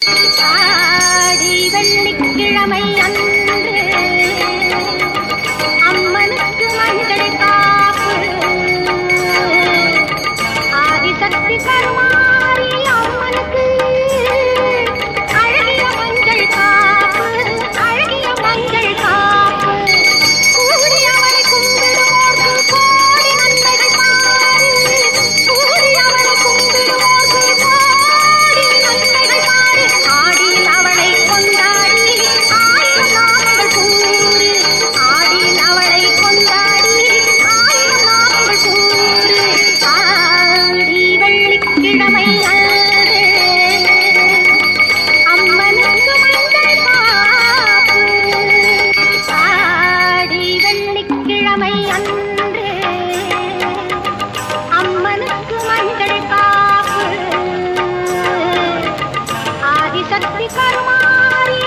ஆடி வெள்ளிக்கிழமை அன்று அம்மனுக்கு மஞ்சள் காப்பு ஆதிசக்தி கருமாரி அம்மனுக்கு அழகிய மஞ்சள் காப்பு அழகிய மஞ்சள் காப்பு கூடி அவளை கும்பிடுவோர்க்கு கோடி நன்மைகள் பாரு கூடி அவளை கும்பிடுவோர்க்கு கோடி நன்மைகள் பாரு ஆடியில் அவளை கொண்டாடி ஆயிரம் நாமங்கள் கூறு ஆடியில் அவளை கொண்டாடி ஆயிரம் நாமங்கள் கூறு ஆடி வெள்ளிக்கிழமை அன்று அம்மனுக்கு மஞ்சள் காப்பு ஆடி வெள்ளிக்கிழமை அன்று அம்மனுக்கு மஞ்சள் காப்பு ஆதிசக்தி கருமாரி